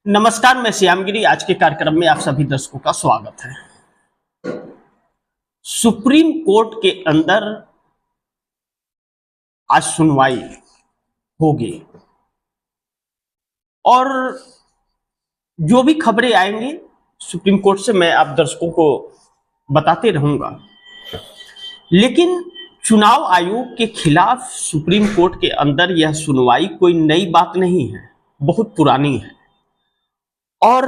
नमस्कार, मैं श्यामगिरी। आज के कार्यक्रम में आप सभी दर्शकों का स्वागत है। सुप्रीम कोर्ट के अंदर आज सुनवाई होगी और जो भी खबरें आएंगी सुप्रीम कोर्ट से मैं आप दर्शकों को बताते रहूंगा। लेकिन चुनाव आयोग के खिलाफ सुप्रीम कोर्ट के अंदर यह सुनवाई कोई नई बात नहीं है, बहुत पुरानी है और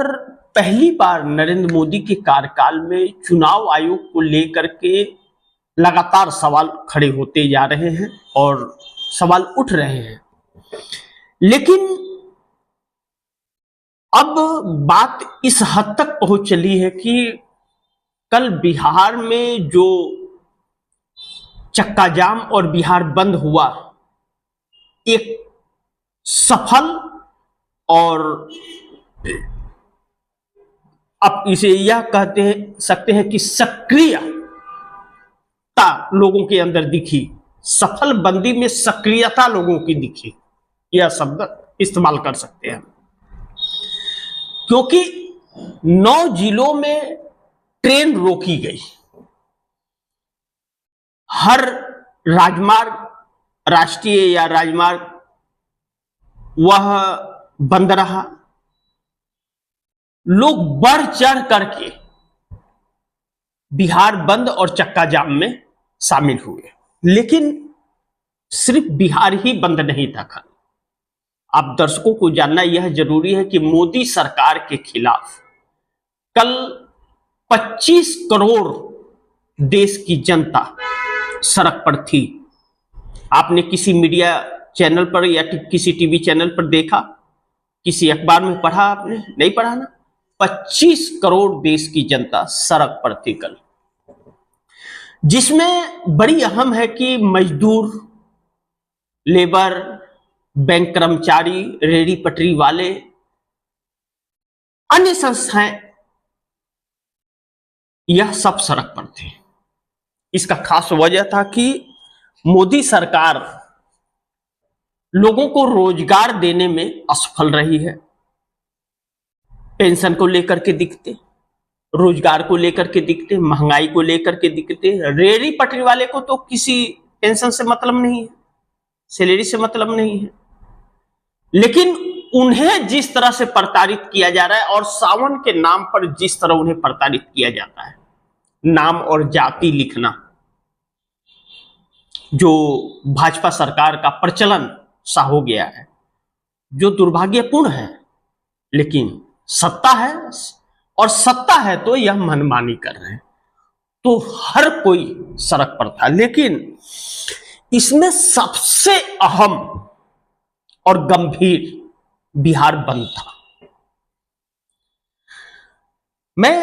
पहली बार नरेंद्र मोदी के कार्यकाल में चुनाव आयोग को लेकर के लगातार सवाल खड़े होते जा रहे हैं और सवाल उठ रहे हैं। लेकिन अब बात इस हद तक पहुंच चली है कि कल बिहार में जो चक्का जाम और बिहार बंद हुआ, एक सफल और अब इसे यह कहते सकते हैं कि सक्रियता लोगों के अंदर दिखी। सफल बंदी में सक्रियता लोगों की दिखी, यह शब्द इस्तेमाल कर सकते हैं, क्योंकि 9 जिलों में ट्रेन रोकी गई। हर राजमार्ग, राष्ट्रीय या राजमार्ग, वह बंद रहा। लोग बढ़ चढ़ करके बिहार बंद और चक्का जाम में शामिल हुए। लेकिन सिर्फ बिहार ही बंद नहीं था। आप दर्शकों को जानना यह जरूरी है कि मोदी सरकार के खिलाफ कल 25 करोड़ देश की जनता सड़क पर थी। आपने किसी मीडिया चैनल पर या किसी टीवी चैनल पर देखा, किसी अखबार में पढ़ा? आपने नहीं पढ़ा ना। 25 करोड़ देश की जनता सड़क पर थी कल, जिसमें बड़ी अहम है कि मजदूर, लेबर, बैंक कर्मचारी, रेहड़ी पटरी वाले, अन्य संस्थाएं, यह सब सड़क पर थे। इसका खास वजह था कि मोदी सरकार लोगों को रोजगार देने में असफल रही है। पेंशन को लेकर के दिखते, रोजगार को लेकर के दिखते, महंगाई को लेकर के दिखते। रेहड़ी पटरी वाले को तो किसी पेंशन से मतलब नहीं है, सैलरी से मतलब नहीं है, लेकिन उन्हें जिस तरह से प्रताड़ित किया जा रहा है और सावन के नाम पर जिस तरह उन्हें प्रताड़ित किया जाता है, नाम और जाति लिखना जो भाजपा सरकार का प्रचलन सा हो गया है, जो दुर्भाग्यपूर्ण है। लेकिन सत्ता है और सत्ता है तो यह मनमानी कर रहे हैं, तो हर कोई सड़क पर था। लेकिन इसमें सबसे अहम और गंभीर बिहार बंद था। मैं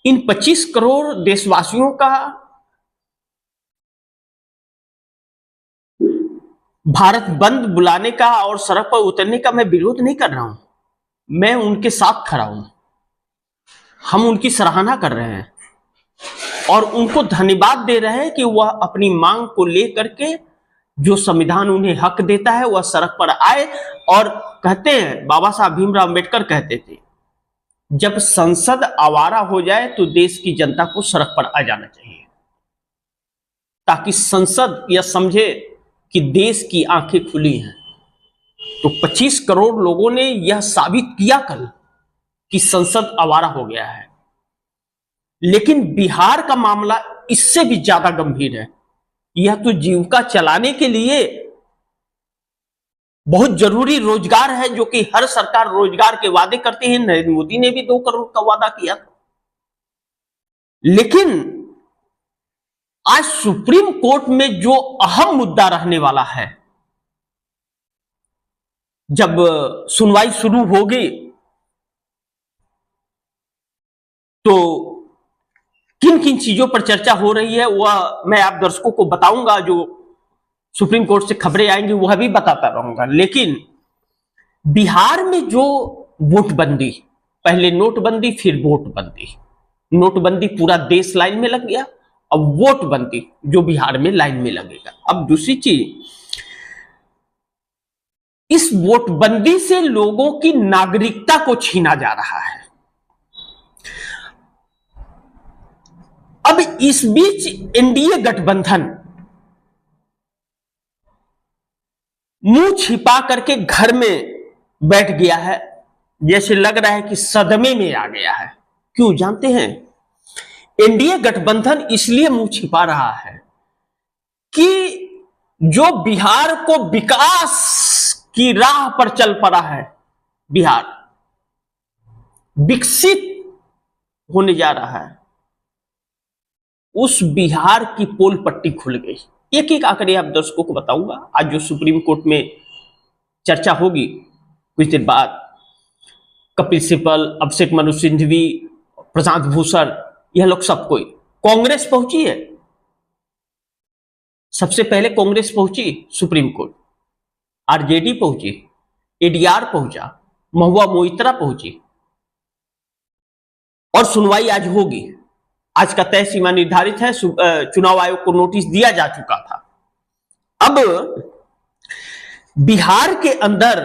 इन 25 करोड़ देशवासियों का भारत बंद बुलाने का और सड़क पर उतरने का मैं विरोध नहीं कर रहा हूं, मैं उनके साथ खड़ा हूं। हम उनकी सराहना कर रहे हैं और उनको धन्यवाद दे रहे हैं कि वह अपनी मांग को लेकर के, जो संविधान उन्हें हक देता है, वह सड़क पर आए। और कहते हैं, बाबा साहब भीमराव अम्बेडकर कहते थे, जब संसद आवारा हो जाए तो देश की जनता को सड़क पर आ जाना चाहिए, ताकि संसद यह समझे कि देश की आंखें खुली हैं। तो 25 करोड़ लोगों ने यह साबित किया कल कि संसद आवारा हो गया है। लेकिन बिहार का मामला इससे भी ज्यादा गंभीर है। यह तो जीविका चलाने के लिए बहुत जरूरी रोजगार है, जो कि हर सरकार रोजगार के वादे करते हैं। नरेंद्र मोदी ने भी 2 करोड़ का वादा किया था। लेकिन आज सुप्रीम कोर्ट में जो अहम मुद्दा रहने वाला है, जब सुनवाई शुरू होगी तो किन किन चीजों पर चर्चा हो रही है वह मैं आप दर्शकों को बताऊंगा। जो सुप्रीम कोर्ट से खबरें आएंगी वह भी बताता रहूंगा। लेकिन बिहार में जो वोटबंदी, पहले नोटबंदी फिर वोटबंदी, नोटबंदी पूरा देश लाइन में लग गया, अब वोटबंदी जो बिहार में लाइन में लगेगा। अब दूसरी चीज, इस वोटबंदी से लोगों की नागरिकता को छीना जा रहा है। अब इस बीच एनडीए गठबंधन मुंह छिपा करके घर में बैठ गया है, जैसे लग रहा है कि सदमे में आ गया है। क्यों जानते हैं? एनडीए गठबंधन इसलिए मुंह छिपा रहा है कि जो बिहार को विकास की राह पर चल पड़ा है, बिहार विकसित होने जा रहा है, उस बिहार की पोल पट्टी खुल गई। एक एक आंकड़े आप दर्शकों को बताऊंगा। आज जो सुप्रीम कोर्ट में चर्चा होगी कुछ देर बाद, कपिल सिब्बल, अभिषेक मनु सिंघवी, प्रशांत भूषण, यह लोग सब कोई, कांग्रेस पहुंची है। सबसे पहले कांग्रेस पहुंची सुप्रीम कोर्ट, आरजेडी पहुंची, एडीआर पहुंचा, महुआ मोइत्रा पहुंची, और सुनवाई आज होगी। आज का तय सीमा निर्धारित है। चुनाव आयोग को नोटिस दिया जा चुका था। अब बिहार के अंदर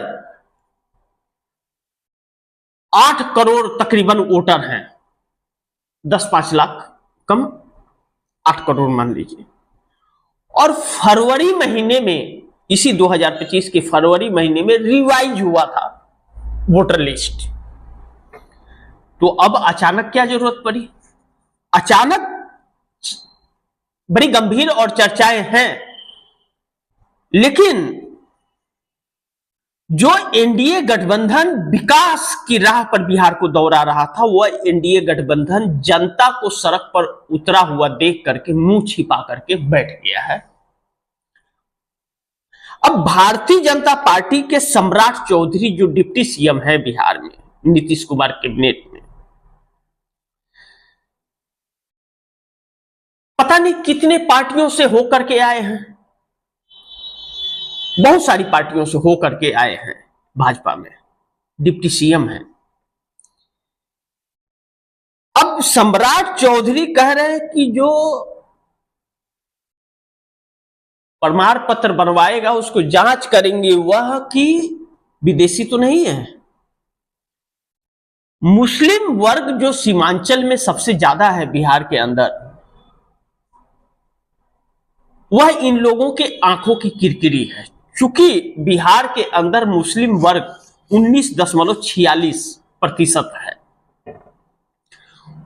8 करोड़ तकरीबन वोटर हैं, 10-5 लाख कम, 8 करोड़ मान लीजिए। और फरवरी महीने में, इसी 2025 के फरवरी महीने में रिवाइज हुआ था वोटर लिस्ट। तो अब अचानक क्या जरूरत पड़ी? अचानक बड़ी गंभीर और चर्चाएं हैं, लेकिन जो एनडीए गठबंधन विकास की राह पर बिहार को दौड़ा रहा था, वह एनडीए गठबंधन जनता को सड़क पर उतरा हुआ देख करके मुंह छिपा करके बैठ गया है। अब भारतीय जनता पार्टी के सम्राट चौधरी, जो डिप्टी सीएम है बिहार में, नीतीश कुमार कैबिनेट में, पता नहीं कितने पार्टियों से होकर के आए हैं, बहुत सारी पार्टियों से होकर के आए हैं, भाजपा में डिप्टी सीएम है। अब सम्राट चौधरी कह रहे हैं कि जो प्रमाण पत्र बनवाएगा उसको जांच करेंगे वह कि विदेशी तो नहीं है। मुस्लिम वर्ग जो सीमांचल में सबसे ज्यादा है बिहार के अंदर, वह इन लोगों के आंखों की किरकिरी है। चूंकि बिहार के अंदर मुस्लिम वर्ग 19.46% है,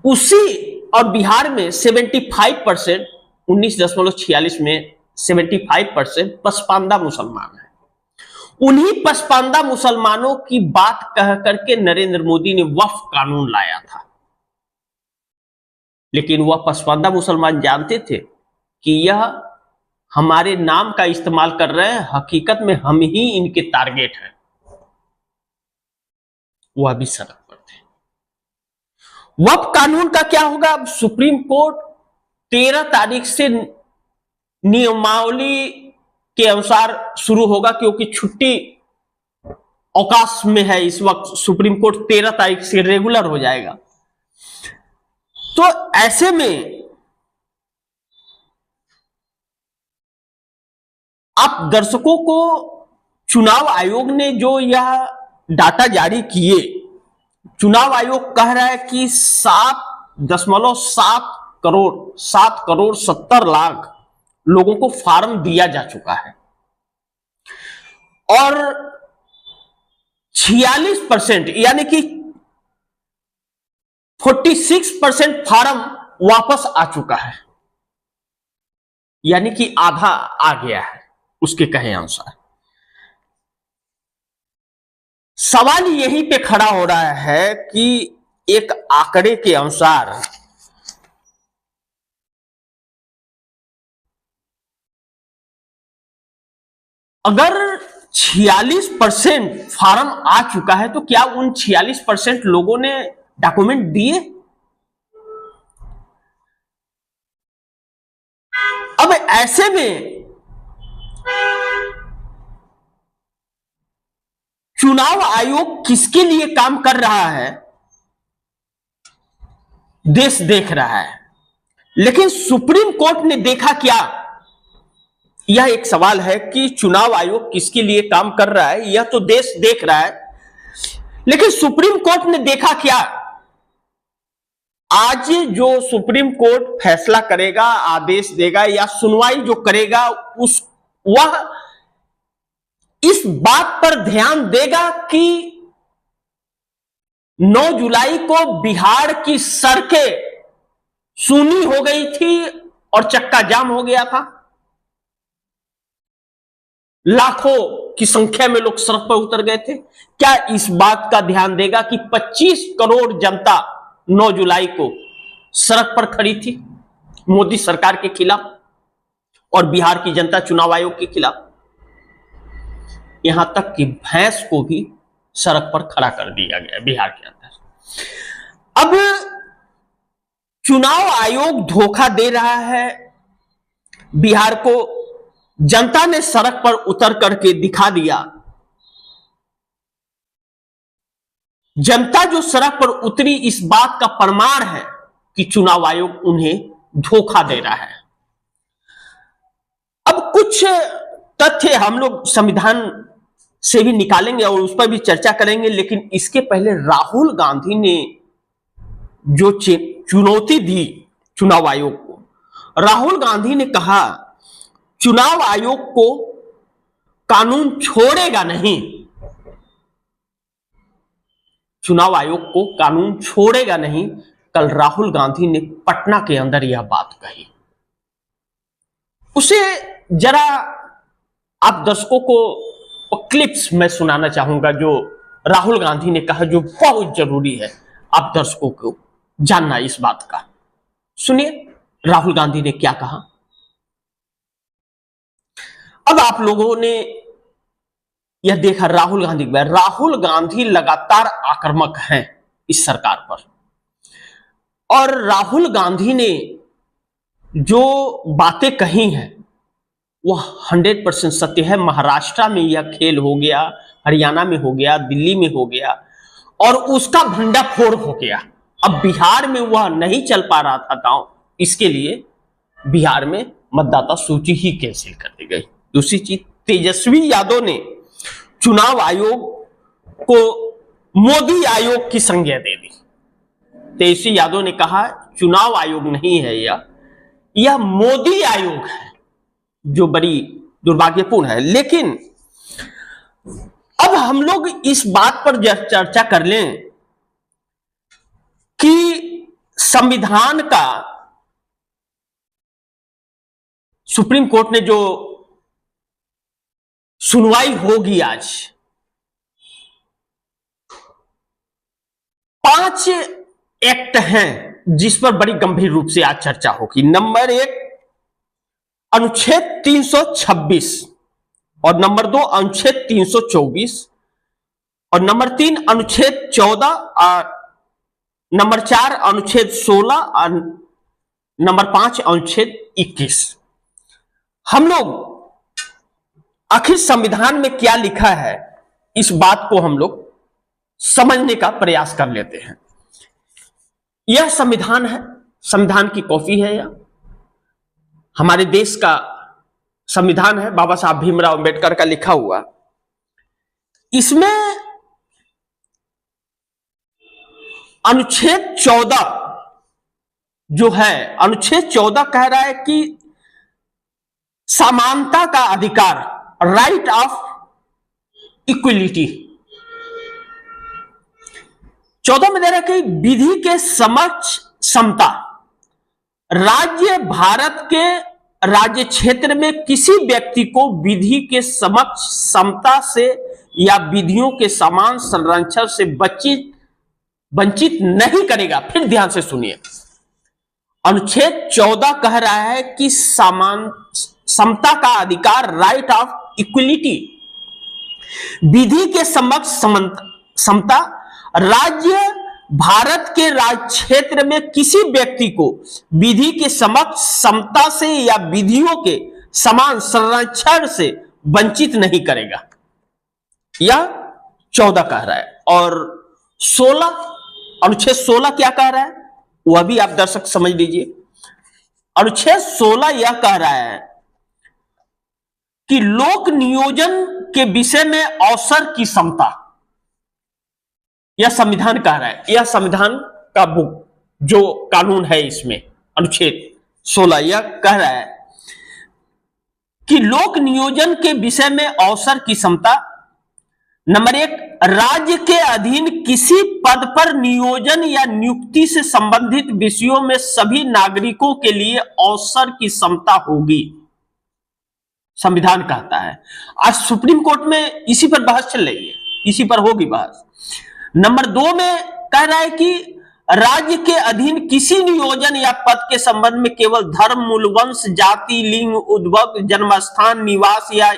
उसी और बिहार में 75%, 19.46 में 75% पसमानदा मुसलमान है। उन्हीं पसमानदा मुसलमानों की बात कह करके नरेंद्र मोदी ने वक्फ कानून लाया था। लेकिन वह पसमानदा मुसलमान जानते थे कि यह हमारे नाम का इस्तेमाल कर रहे हैं, हकीकत में हम ही इनके टारगेट हैं। वह भी सड़क पर थे। वक्फ कानून का क्या होगा? अब सुप्रीम कोर्ट 13 तारीख से नियमावली के अनुसार शुरू होगा, क्योंकि छुट्टी अवकाश में है इस वक्त। सुप्रीम कोर्ट 13 तारीख से रेगुलर हो जाएगा। तो ऐसे में आप दर्शकों को चुनाव आयोग ने जो यह डाटा जारी किए, चुनाव आयोग कह रहा है कि 7.7 करोड़ 70 लाख लोगों को फॉर्म दिया जा चुका है, और 46% यानी कि 46% फॉर्म वापस आ चुका है, यानी कि आधा आ गया है उसके कहे अनुसार। सवाल यहीं पे खड़ा हो रहा है कि एक आंकड़े के अनुसार अगर 46% फॉर्म आ चुका है, तो क्या उन 46% लोगों ने डॉक्यूमेंट दिए? अब ऐसे में चुनाव आयोग किसके लिए काम कर रहा है, देश देख रहा है। लेकिन सुप्रीम कोर्ट ने देखा क्या? यह एक सवाल है कि चुनाव आयोग किसके लिए काम कर रहा है, यह तो देश देख रहा है, लेकिन सुप्रीम कोर्ट ने देखा क्या? आज जो सुप्रीम कोर्ट फैसला करेगा, आदेश देगा या सुनवाई जो करेगा, वह इस बात पर ध्यान देगा कि 9 जुलाई को बिहार की सड़कें सूनी हो गई थी और चक्का जाम हो गया था। लाखों की संख्या में लोग सड़क पर उतर गए थे। क्या इस बात का ध्यान देगा कि 25 करोड़ जनता 9 जुलाई को सड़क पर खड़ी थी मोदी सरकार के खिलाफ और बिहार की जनता चुनाव आयोग के खिलाफ? यहां तक कि भैंस को भी सड़क पर खड़ा कर दिया गया बिहार के अंदर। अब चुनाव आयोग धोखा दे रहा है बिहार को। जनता ने सड़क पर उतर करके दिखा दिया। जनता जो सड़क पर उतरी, इस बात का प्रमाण है कि चुनाव आयोग उन्हें धोखा दे रहा है। अब कुछ तथ्य हम लोग संविधान से भी निकालेंगे और उस पर भी चर्चा करेंगे, लेकिन इसके पहले राहुल गांधी ने जो चुनौती दी चुनाव आयोग को। राहुल गांधी ने कहा चुनाव आयोग को कानून छोड़ेगा नहीं, चुनाव आयोग को कानून छोड़ेगा नहीं। कल राहुल गांधी ने पटना के अंदर यह बात कही। उसे जरा आप दर्शकों को क्लिप्स में सुनाना चाहूंगा जो राहुल गांधी ने कहा, जो बहुत जरूरी है आप दर्शकों को जानना इस बात का। सुनिए राहुल गांधी ने क्या कहा। अब आप लोगों ने यह देखा राहुल गांधी लगातार आक्रामक हैं इस सरकार पर, और राहुल गांधी ने जो बातें कही हैं वह 100% सत्य है। महाराष्ट्र में यह खेल हो गया, हरियाणा में हो गया, दिल्ली में हो गया और उसका भंडाफोड़ हो गया। अब बिहार में वह नहीं चल पा रहा था गांव, इसके लिए बिहार में मतदाता सूची ही कैंसिल कर दी गई। दूसरी चीज, तेजस्वी यादव ने चुनाव आयोग को मोदी आयोग की संज्ञा दे दी। तेजस्वी यादव ने कहा चुनाव आयोग नहीं है यह मोदी आयोग है, जो बड़ी दुर्भाग्यपूर्ण है। लेकिन अब हम लोग इस बात पर चर्चा कर लें कि संविधान का सुप्रीम कोर्ट ने जो सुनवाई होगी आज, 5 एक्ट हैं जिस पर बड़ी गंभीर रूप से आज चर्चा होगी। नंबर 1 अनुच्छेद 326 और नंबर 2 अनुच्छेद 324 और नंबर 3 अनुच्छेद 14 और नंबर 4 अनुच्छेद 16 और नंबर 5 अनुच्छेद 21। हम लोग आखिर संविधान में क्या लिखा है इस बात को हम लोग समझने का प्रयास कर लेते हैं। यह संविधान है, संविधान की कॉपी है, यह हमारे देश का संविधान है, बाबा साहब भीमराव अंबेडकर का लिखा हुआ। इसमें अनुच्छेद 14 जो है, अनुच्छेद 14 कह रहा है कि समानता का अधिकार, राइट ऑफ इक्वलिटी। 14 में दे रहा है कि विधि के समक्ष समता, राज्य भारत के राज्य क्षेत्र में किसी व्यक्ति को विधि के समक्ष समता से या विधियों के समान संरक्षण से वंचित नहीं करेगा। फिर ध्यान से सुनिए, अनुच्छेद 14 कह रहा है कि समान समता का अधिकार, राइट ऑफ इक्वलिटी, विधि के समक्ष समता, राज्य भारत के राज्य क्षेत्र में किसी व्यक्ति को विधि के समक्ष समता से या विधियों के समान संरक्षण से वंचित नहीं करेगा, यह 14 कह रहा है। और 16, अनुच्छेद 16 क्या कह रहा है वह भी आप दर्शक समझ लीजिए। अनुच्छेद 16 यह कह रहा है कि लोक नियोजन के विषय में अवसर की समता, यह संविधान कह रहा है, यह संविधान का बुक जो कानून है इसमें अनुच्छेद 16 यह कह रहा है कि लोक नियोजन के विषय में अवसर की समता। नंबर 1, राज्य के अधीन किसी पद पर नियोजन या नियुक्ति से संबंधित विषयों में सभी नागरिकों के लिए अवसर की समता होगी, संविधान कहता है। आज सुप्रीम कोर्ट में इसी पर बहस चल रही है, इसी पर होगी बहस। नंबर 2 में कह रहा है कि राज्य के अधीन किसी नियोजन या पद के संबंध में केवल धर्म, मूल वंश, जाति, लिंग, उद्भव, जन्मस्थान, निवास या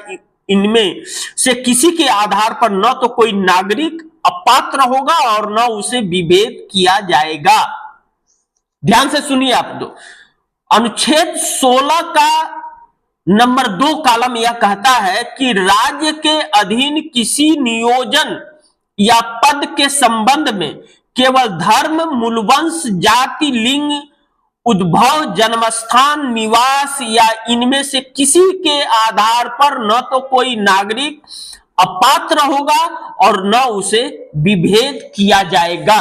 इनमें से किसी के आधार पर न तो कोई नागरिक अपात्र होगा और न उसे विभेद किया जाएगा। ध्यान से सुनिए आप दो, अनुच्छेद 16 का नंबर 2 कॉलम यह कहता है कि राज्य के अधीन किसी नियोजन या पद के संबंध में केवल धर्म, मूलवंश, जाति, लिंग, उद्भव, जन्मस्थान, निवास या इनमें से किसी के आधार पर न तो कोई नागरिक अपात्र होगा और न उसे विभेद किया जाएगा।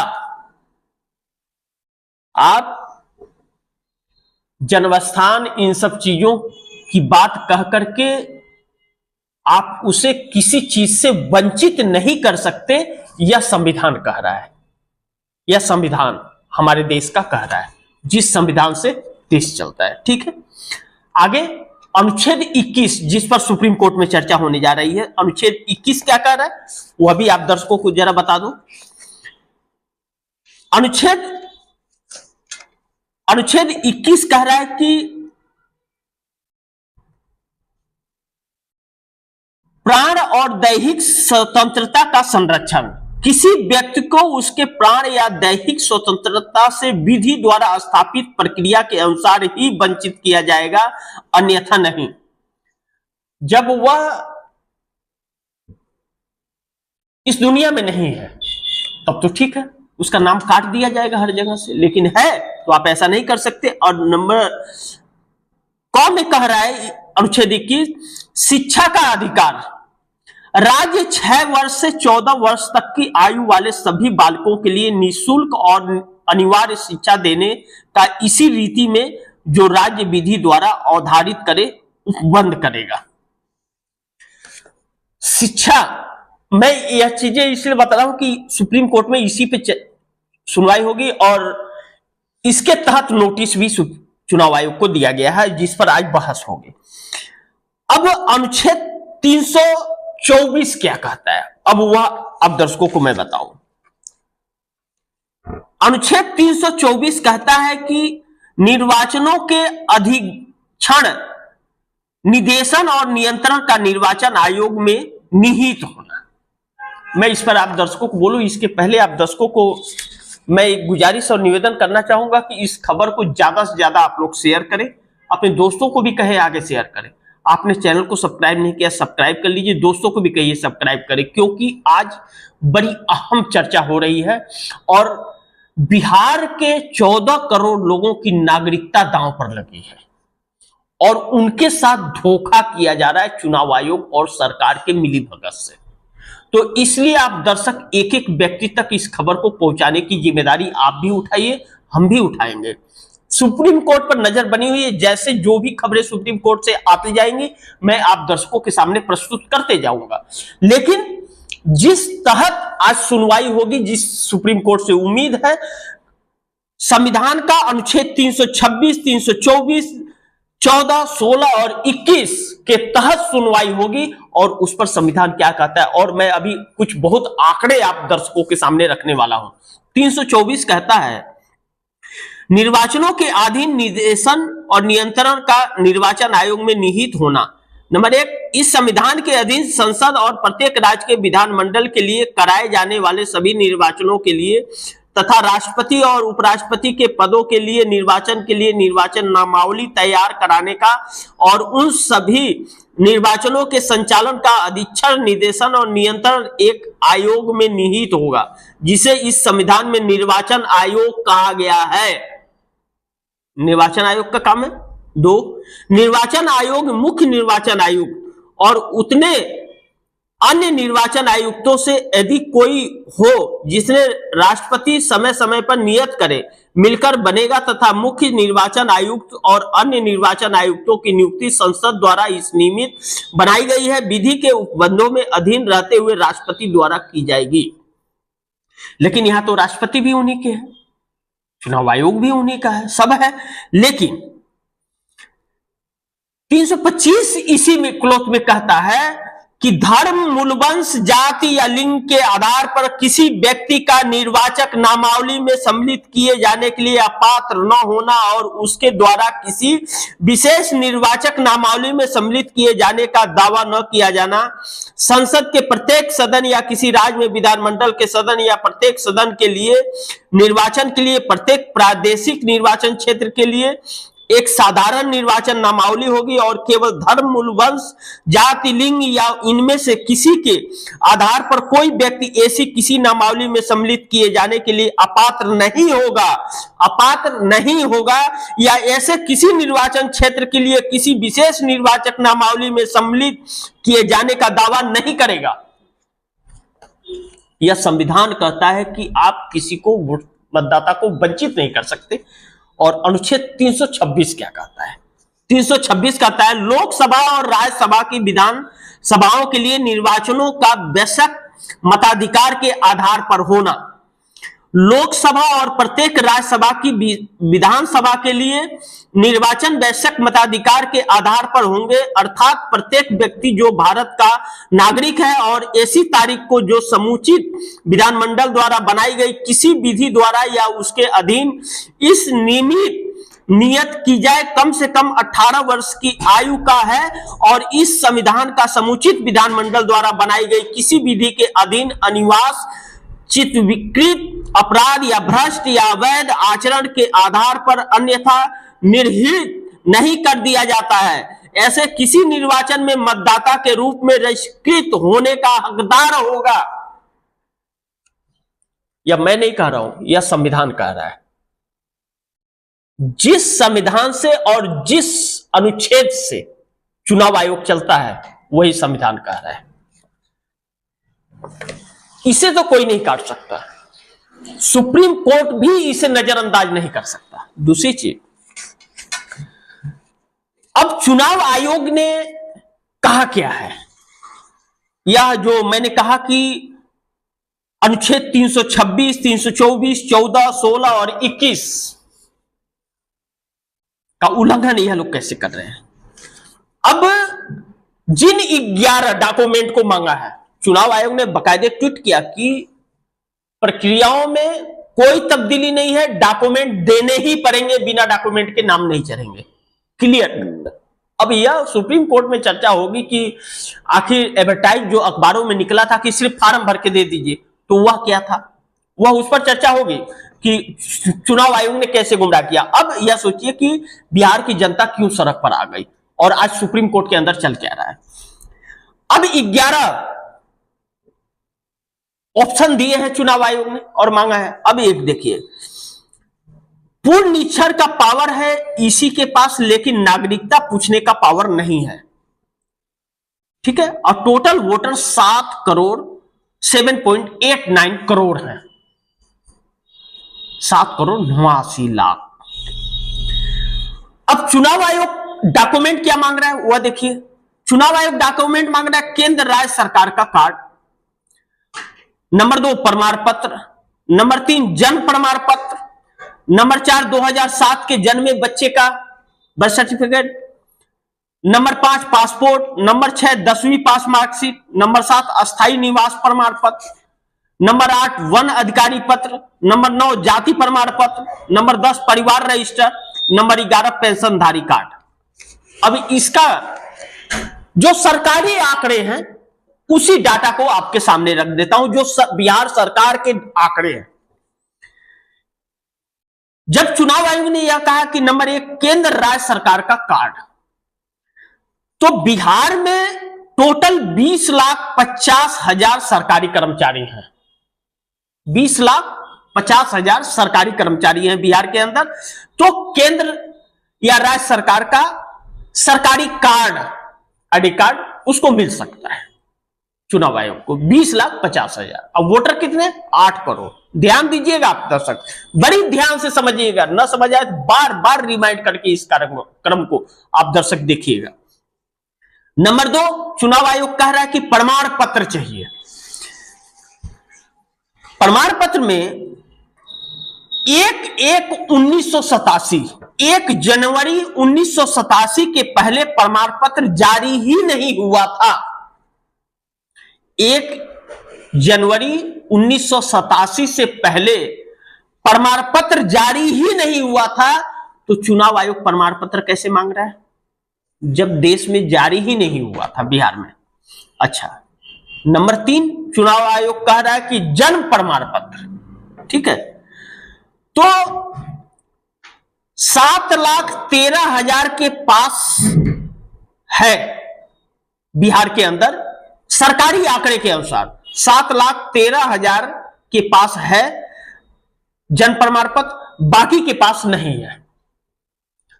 आप जन्मस्थान इन सब चीजों की बात कह करके आप उसे किसी चीज से वंचित नहीं कर सकते, यह संविधान कह रहा है, यह संविधान हमारे देश का कह रहा है, जिस संविधान से देश चलता है। ठीक है, आगे अनुच्छेद 21 जिस पर सुप्रीम कोर्ट में चर्चा होने जा रही है, अनुच्छेद 21 क्या कह रहा है वह भी आप दर्शकों को जरा बता दो। अनुच्छेद 21 कह रहा है कि प्राण और दैहिक स्वतंत्रता का संरक्षण, किसी व्यक्ति को उसके प्राण या दैहिक स्वतंत्रता से विधि द्वारा स्थापित प्रक्रिया के अनुसार ही वंचित किया जाएगा, अन्यथा नहीं। जब वह इस दुनिया में नहीं है तब तो ठीक है, उसका नाम काट दिया जाएगा हर जगह से, लेकिन है तो आप ऐसा नहीं कर सकते। और नंबर क में कह रहा है अनुच्छेद 21, शिक्षा का अधिकार, राज्य 6 वर्ष से 14 वर्ष तक की आयु वाले सभी बालकों के लिए निःशुल्क और अनिवार्य शिक्षा देने का इसी रीति में जो राज्य विधि द्वारा अवधारित करे बंद करेगा। शिक्षा, मैं यह चीजें इसलिए बता रहा हूं कि सुप्रीम कोर्ट में इसी पे सुनवाई होगी और इसके तहत नोटिस भी चुनाव आयोग को दिया गया है, जिस पर आज बहस होगी। अब अनुच्छेद 324 क्या कहता है, अब वह अब दर्शकों को मैं बताऊं। अनुच्छेद 324 कहता है कि निर्वाचनों के अधीक्षण, निदेशन और नियंत्रण का निर्वाचन आयोग में निहित होना। मैं इस पर आप दर्शकों को बोलूं, इसके पहले आप दर्शकों को मैं एक गुजारिश और निवेदन करना चाहूंगा कि इस खबर को ज्यादा से ज्यादा आप लोग शेयर करें, अपने दोस्तों को भी कहें आगे शेयर करें। आपने चैनल को सब्सक्राइब नहीं किया, सब्सक्राइब कर लीजिए, दोस्तों को भी कहिए सब्सक्राइब करें, क्योंकि आज बड़ी अहम चर्चा हो रही है और बिहार के 14 करोड़ लोगों की नागरिकता दांव पर लगी है और उनके साथ धोखा किया जा रहा है चुनाव आयोग और सरकार के मिलीभगत से। तो इसलिए आप दर्शक एक एक व्यक्ति तक इस खबर को पहुंचाने की जिम्मेदारी आप भी उठाइए, हम भी उठाएंगे। सुप्रीम कोर्ट पर नजर बनी हुई है, जैसे जो भी खबरें सुप्रीम कोर्ट से आती जाएंगी मैं आप दर्शकों के सामने प्रस्तुत करते जाऊंगा। लेकिन जिस तहत आज सुनवाई होगी, जिस सुप्रीम कोर्ट से उम्मीद है, संविधान का अनुच्छेद 326, 324, 14, 16 और 21 के तहत सुनवाई होगी और उस पर संविधान क्या कहता है। और मैं अभी कुछ बहुत आंकड़े आप दर्शकों के सामने रखने वाला हूं। 324 कहता है, निर्वाचनों के अधीन निदेशन और नियंत्रण का निर्वाचन आयोग में निहित होना। नंबर 1, इस संविधान के अधीन संसद और प्रत्येक राज्य के विधानमंडल के लिए कराए जाने वाले सभी निर्वाचनों के लिए तथा राष्ट्रपति और उपराष्ट्रपति के पदों के लिए निर्वाचन नामावली तैयार कराने का और उन सभी निर्वाचनों के संचालन का अधीक्षण, निदेशन और नियंत्रण एक आयोग में निहित होगा, जिसे इस संविधान में निर्वाचन आयोग कहा गया है। निर्वाचन आयोग का काम है। 2, निर्वाचन आयोग मुख्य निर्वाचन आयुक्त और उतने अन्य निर्वाचन आयुक्तों से यदि कोई हो जिसने राष्ट्रपति समय समय पर नियत करे मिलकर बनेगा तथा मुख्य निर्वाचन आयुक्त और अन्य निर्वाचन आयुक्तों की नियुक्ति संसद द्वारा इस निमित्त बनाई गई है विधि के उपबंधों में अधीन रहते हुए राष्ट्रपति द्वारा की जाएगी। लेकिन यहां तो राष्ट्रपति भी उन्हीं के हैं, चुनाव आयोग भी उन्हीं का है, सब है। लेकिन 325 इसी में क्लोज में कहता है कि धर्म, मूलवंश, जाति या लिंग के आधार पर किसी व्यक्ति का निर्वाचक नामावली में सम्मिलित किए जाने के लिए अपात्र न होना और उसके द्वारा किसी विशेष निर्वाचक नामावली में सम्मिलित किए जाने का दावा न किया जाना, संसद के प्रत्येक सदन या किसी राज्य में विधानमंडल के सदन या प्रत्येक सदन के लिए निर्वाचन के लिए प्रत्येक प्रादेशिक निर्वाचन क्षेत्र के लिए एक साधारण निर्वाचन नामावली होगी और केवल धर्म, मूल वंश, जाति, लिंग या इनमें से किसी के आधार पर कोई व्यक्ति ऐसी किसी नामावली में सम्मिलित किए जाने के लिए अपात्र नहीं होगा या ऐसे किसी निर्वाचन क्षेत्र के लिए किसी विशेष निर्वाचक नामावली में सम्मिलित किए जाने का दावा नहीं करेगा। यह संविधान कहता है कि आप किसी को मतदाता को वंचित नहीं कर सकते। और अनुच्छेद 326 क्या कहता है? 326 कहता है लोकसभा और राज्यसभा की विधान सभाओं के लिए निर्वाचनों का बेशक मताधिकार के आधार पर होना। लोकसभा और प्रत्येक राज्यसभा की विधानसभा के लिए निर्वाचन बेशक मताधिकार के आधार पर होंगे, अर्थात प्रत्येक व्यक्ति जो भारत का नागरिक है और ऐसी तारीख को जो समुचित विधानमंडल द्वारा बनाई गई किसी विधि द्वारा या उसके अधीन इस नियत की जाए कम से कम 18 वर्ष की आयु का है और इस संविधान का समुचित विधानमंडल द्वारा बनाई गई किसी विधि के अधीन अनिवास, चित्त विकृत, अपराध या भ्रष्ट या अवैध आचरण के आधार पर अन्यथा निर्हित नहीं कर दिया जाता है, ऐसे किसी निर्वाचन में मतदाता के रूप में रजिस्ट्रेट होने का हकदार होगा। यह मैं नहीं कह रहा हूं, यह संविधान कह रहा है। जिस संविधान से और जिस अनुच्छेद से चुनाव आयोग चलता है वही संविधान कह रहा है। इसे तो कोई नहीं काट सकता, सुप्रीम कोर्ट भी इसे नजरअंदाज नहीं कर सकता। दूसरी चीज, अब चुनाव आयोग ने कहा क्या है? यह जो मैंने कहा कि अनुच्छेद 326, 324, 14, 16 और 21 का उल्लंघन यह लोग कैसे कर रहे हैं? अब जिन 11 डॉक्यूमेंट को मांगा है, चुनाव आयोग ने बाकायदे ट्वीट किया कि प्रक्रियाओं में कोई तब्दीली नहीं है, डॉक्यूमेंट देने ही पड़ेंगे, बिना डॉक्यूमेंट के नाम नहीं चढ़ेंगे। क्लियर। अब यह सुप्रीम कोर्ट में चर्चा होगी कि आखिर एडवर्टाइज जो अखबारों में निकला था कि सिर्फ फार्म भर के दे दीजिए, तो वह क्या था, वह उस पर चर्चा होगी कि चुनाव आयोग ने कैसे गुमराह किया। अब यह सोचिए कि बिहार की जनता क्यों सड़क पर आ गई और आज सुप्रीम कोर्ट के अंदर चल के आ रहा है। अब 11 ऑप्शन दिए हैं चुनाव आयोग ने और मांगा है। अब एक देखिए, पूर्ण निरीक्षण का पावर है ईसी के पास, लेकिन नागरिकता पूछने का पावर नहीं है। ठीक है। और टोटल वोटर 7,89 करोड़ है, 7,89,00,000। अब चुनाव आयोग डॉक्यूमेंट क्या मांग रहा है वह देखिए। चुनाव आयोग डॉक्यूमेंट मांग रहा है केंद्र राज्य सरकार का कार्ड, नंबर 2 प्रमाण पत्र, नंबर 3 जन्म प्रमाण पत्र, नंबर 4 2007 के जन्मे बच्चे का birth certificate, number 5 passport, number 6 10वीं पास मार्कशीट, नंबर 7 अस्थायी निवास प्रमाण पत्र, नंबर 8 वन अधिकारी पत्र, नंबर 9 जाति प्रमाण पत्र, नंबर 10 परिवार रजिस्टर, नंबर 11 पेंशनधारी कार्ड। अब इसका जो सरकारी आंकड़े हैं उसी डाटा को आपके सामने रख देता हूं, जो बिहार सरकार के आंकड़े हैं। जब चुनाव आयोग ने यह कहा कि नंबर 1 केंद्र राज्य सरकार का कार्ड, तो बिहार में टोटल 20,50,000 सरकारी कर्मचारी हैं। 20,50,000 सरकारी कर्मचारी हैं बिहार के अंदर। तो केंद्र या राज्य सरकार का सरकारी कार्ड, आईडी कार्ड उसको मिल सकता है, चुनाव आयोग को 20,50,000। अब वोटर कितने? 8 करोड़। ध्यान दीजिएगा आप दर्शक, बड़ी ध्यान से समझिएगा, न समझ आए तो बार बार रिमाइंड करके इस कार्यक्रम को आप दर्शक देखिएगा। नंबर 2, चुनाव आयोग कह रहा है कि प्रमाण पत्र चाहिए। प्रमाण पत्र में 1 जनवरी 1987 के पहले प्रमाण पत्र जारी ही नहीं हुआ था। 1 जनवरी 1987 से पहले प्रमाण पत्र जारी ही नहीं हुआ था, तो चुनाव आयोग प्रमाण पत्र कैसे मांग रहा है जब देश में जारी ही नहीं हुआ था बिहार में। अच्छा, नंबर 3, चुनाव आयोग कह रहा है कि जन्म प्रमाण पत्र, ठीक है, तो 7,13,000 के पास है बिहार के अंदर, सरकारी आंकड़े के अनुसार 7,13,000 के पास है जन्म प्रमाण पत्र, बाकी के पास नहीं है।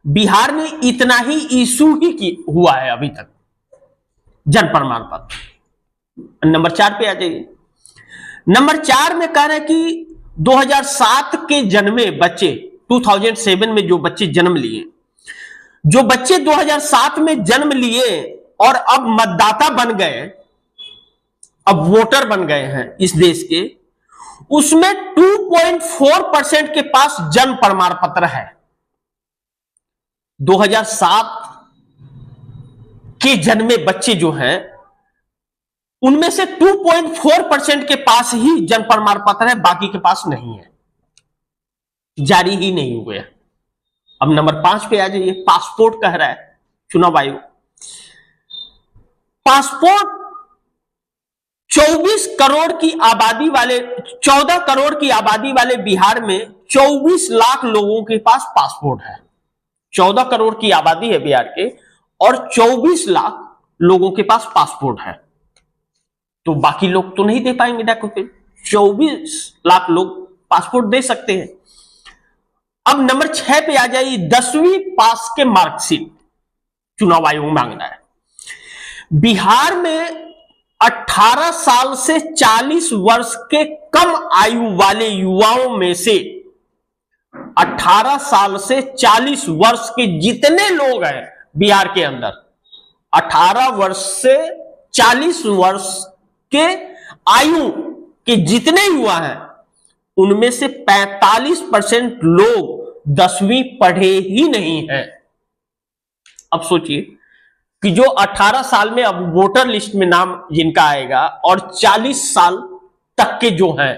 बिहार में इतना ही इशू ही हुआ है अभी तक जन्म प्रमाण पत्र। नंबर 4 पे आ जाइए। नंबर 4 में कह रहे हैं कि 2007 के जन्मे बच्चे, 2007 में जो बच्चे जन्म लिए, जो बच्चे 2007 में जन्म लिए और अब मतदाता बन गए, अब वोटर बन गए हैं इस देश के, उसमें 2.4% के पास जन्म प्रमाण पत्र है। 2007 के जन्मे बच्चे जो हैं उनमें से 2.4% के पास ही जन्म प्रमाण पत्र है, बाकी के पास नहीं है, जारी ही नहीं हुए। अब नंबर 5 पे आ जाइए। पासपोर्ट कह रहा है चुनाव आयोग, पासपोर्ट 24 करोड़ की आबादी वाले, 14 करोड़ की आबादी वाले बिहार में 24 लाख लोगों के पास पासपोर्ट है। 14 करोड़ की आबादी है बिहार के और 24 लाख लोगों के पास पासपोर्ट है, तो बाकी लोग तो नहीं दे पाएंगे डॉक्यूमेंट, 24 लाख लोग पासपोर्ट दे सकते हैं। अब नंबर 6 पे आ जाइए। 10वीं पास के मार्कशीट चुनाव आयोग मांग रहा है। बिहार में 18 साल से 40 वर्ष के कम आयु वाले युवाओं में से 18 साल से 40 वर्ष के जितने लोग हैं बिहार के अंदर, 18 वर्ष से 40 वर्ष के आयु के जितने युवा हैं उनमें से 45% लोग 10वीं पढ़े ही नहीं हैं। अब सोचिए कि जो 18 साल में अब वोटर लिस्ट में नाम जिनका आएगा और 40 साल तक के जो हैं,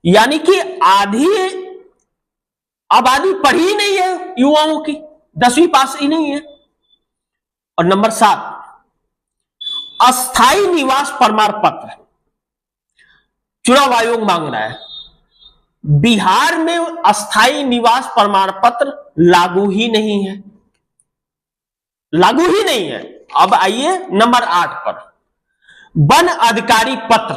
यानी कि आधी आबादी पढ़ी ही नहीं है युवाओं की, 10वीं पास ही नहीं है। और नंबर 7, अस्थायी निवास प्रमाण पत्र चुनाव आयोग मांग रहा है। बिहार में अस्थायी निवास प्रमाण पत्र लागू ही नहीं है, लागू ही नहीं है। अब आइए नंबर 8 पर, वन अधिकारी पत्र।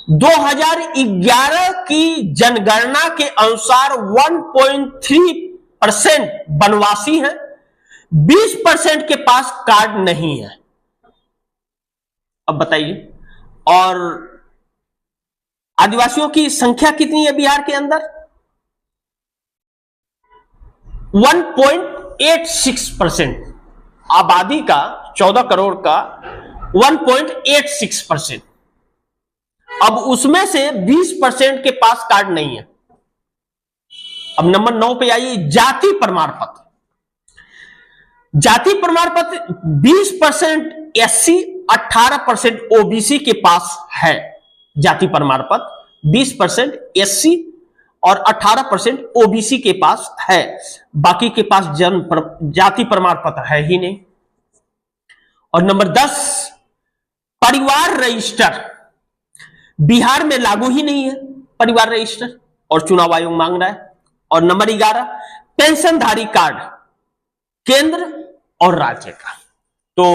2011 की जनगणना के अनुसार 1.3% वनवासी हैं, 20% के पास कार्ड नहीं है। अब बताइए, और आदिवासियों की संख्या कितनी है बिहार के अंदर? 1.86%। आबादी का 14 करोड़ का 1.86%। अब उसमें से 20% के पास कार्ड नहीं है। अब नंबर 9 पे आइए। जाति प्रमाण पत्र। जाति प्रमाण पत्र 20% एससी, 18% ओबीसी के पास है। जाति प्रमाण पत्र 20% एससी और 18% ओबीसी के पास है, बाकी के पास जाति प्रमाण पत्र है ही नहीं। और नंबर 10, परिवार रजिस्टर बिहार में लागू ही नहीं है, परिवार रजिस्टर, और चुनाव आयोग मांग रहा है। और नंबर 11, पेंशनधारी कार्ड केंद्र और राज्य का। तो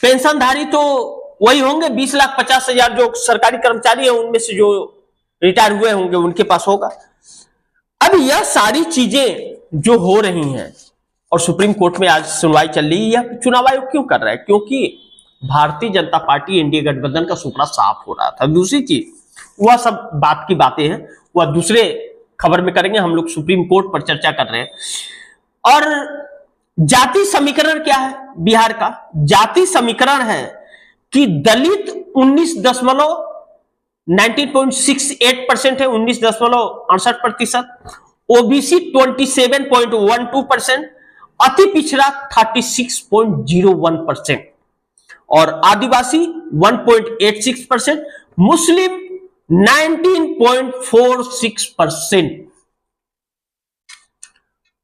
पेंशनधारी तो वही होंगे 20,50,000 जो सरकारी कर्मचारी है, उनमें से जो रिटायर हुए होंगे उनके पास होगा। अब यह सारी चीजें जो हो रही हैं और सुप्रीम कोर्ट में आज सुनवाई चल रही है। यह चुनाव आयोग क्यों कर रहा है? क्योंकि भारतीय जनता पार्टी एनडीए गठबंधन का सुपड़ा साफ हो रहा था। दूसरी चीज, वह सब बात की बातें हैं, वह दूसरे खबर में करेंगे। हम लोग सुप्रीम कोर्ट पर चर्चा कर रहे हैं। और जाति समीकरण क्या है बिहार का? जाति समीकरण है कि दलित 19.68% है, 19.68%, ओबीसी 27.12%, अति पिछड़ा 36.01% और आदिवासी 1.86%, मुस्लिम 19.46%।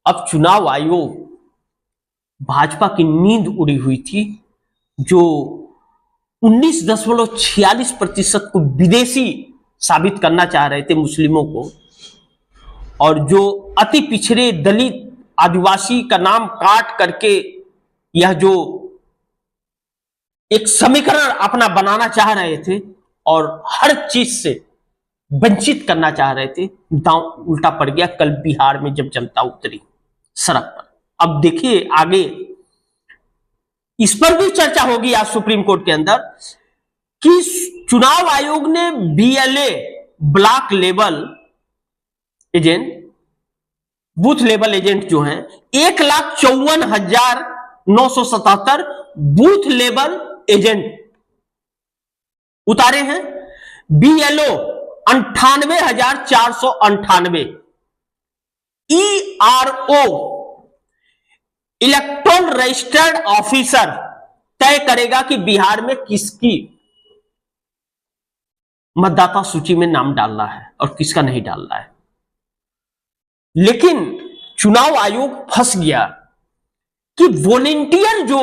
अब चुनाव आयोग भाजपा की नींद उड़ी हुई थी, जो 19.46% को विदेशी साबित करना चाह रहे थे मुस्लिमों को, और जो अति पिछड़े दलित आदिवासी का नाम काट करके यह जो एक समीकरण अपना बनाना चाह रहे थे और हर चीज से वंचित करना चाह रहे थे, दांव उल्टा पड़ गया कल बिहार में जब जनता उतरी सड़क पर। अब देखिए आगे इस पर भी चर्चा होगी आज सुप्रीम कोर्ट के अंदर कि चुनाव आयोग ने BLA block level agent, booth level agent जो हैं 1,54,977 बूथ लेवल एजेंट उतारे हैं। BLO 98,498, ERO electron registered officer तय करेगा कि बिहार में किसकी मतदाता सूची में नाम डालना है और किसका नहीं डालना है। लेकिन चुनाव आयोग फंस गया कि वॉलेंटियर जो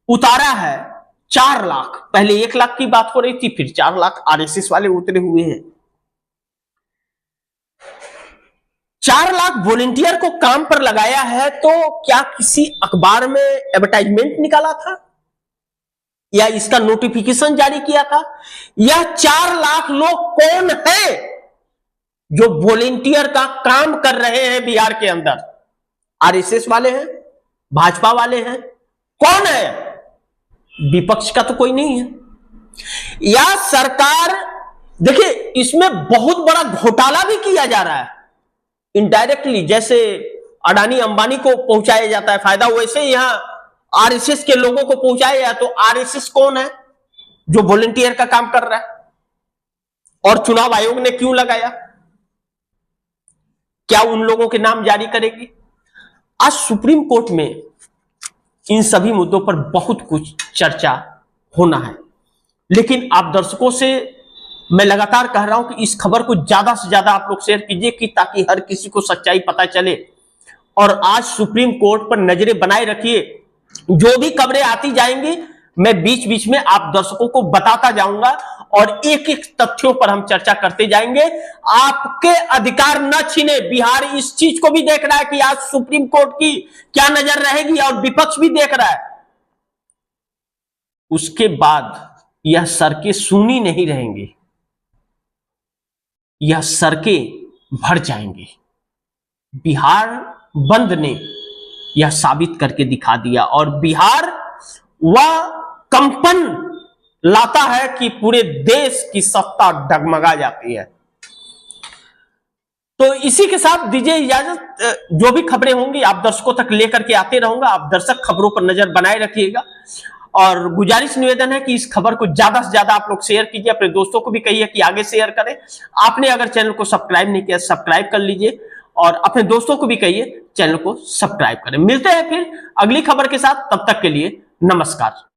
उतारा है 4 लाख, पहले 1 लाख की बात हो रही थी, फिर 4 लाख आरएसएस वाले उतरे हुए हैं। 4 लाख वॉलेंटियर को काम पर लगाया है, तो क्या किसी अखबार में एडवर्टाइजमेंट निकाला था या इसका नोटिफिकेशन जारी किया था? यह 4 लाख लोग कौन है जो वॉलेंटियर का काम कर रहे हैं बिहार के अंदर? आरएसएस वाले हैं, भाजपा वाले हैं, कौन है? विपक्ष का तो कोई नहीं है। या सरकार, देखिए इसमें बहुत बड़ा घोटाला भी किया जा रहा है इनडायरेक्टली, जैसे अडानी अंबानी को पहुंचाया जाता है फायदा, वैसे यहां आरएसएस के लोगों को पहुंचाया जाए। तो आरएसएस कौन है जो वॉलेंटियर का काम कर रहा है और चुनाव आयोग ने क्यों लगाया? क्या उन लोगों के नाम जारी करेगी? आज सुप्रीम कोर्ट में इन सभी मुद्दों पर बहुत कुछ चर्चा होना है, लेकिन आप दर्शकों से मैं लगातार कह रहा हूं कि इस खबर को ज्यादा से ज्यादा आप लोग शेयर कीजिए कि ताकि हर किसी को सच्चाई पता चले। और आज सुप्रीम कोर्ट पर नजरें बनाए रखिए, जो भी खबरें आती जाएंगी मैं बीच बीच में आप दर्शकों को बताता जाऊंगा और एक एक तथ्यों पर हम चर्चा करते जाएंगे। आपके अधिकार न छीने। बिहार इस चीज को भी देख रहा है कि आज सुप्रीम कोर्ट की क्या नजर रहेगी और विपक्ष भी देख रहा है। उसके बाद यह सड़कें सूनी नहीं रहेंगी, यह सड़कें भर जाएंगी। बिहार बंद ने यह साबित करके दिखा दिया और बिहार वह कंपन लाता है कि पूरे देश की सत्ता डगमगा जाती है। तो इसी के साथ दीजिए इजाजत। जो भी खबरें होंगी आप दर्शकों तक लेकर के आते रहूंगा। आप दर्शक खबरों पर नजर बनाए रखिएगा और गुजारिश निवेदन है कि इस खबर को ज्यादा से ज्यादा आप लोग शेयर कीजिए, अपने दोस्तों को भी कहिए कि आगे शेयर करें। आपने अगर चैनल को सब्सक्राइब नहीं किया सब्सक्राइब कर लीजिए और अपने दोस्तों को भी कहिए चैनल को सब्सक्राइब करें। मिलते हैं फिर अगली खबर के साथ, तब तक के लिए नमस्कार।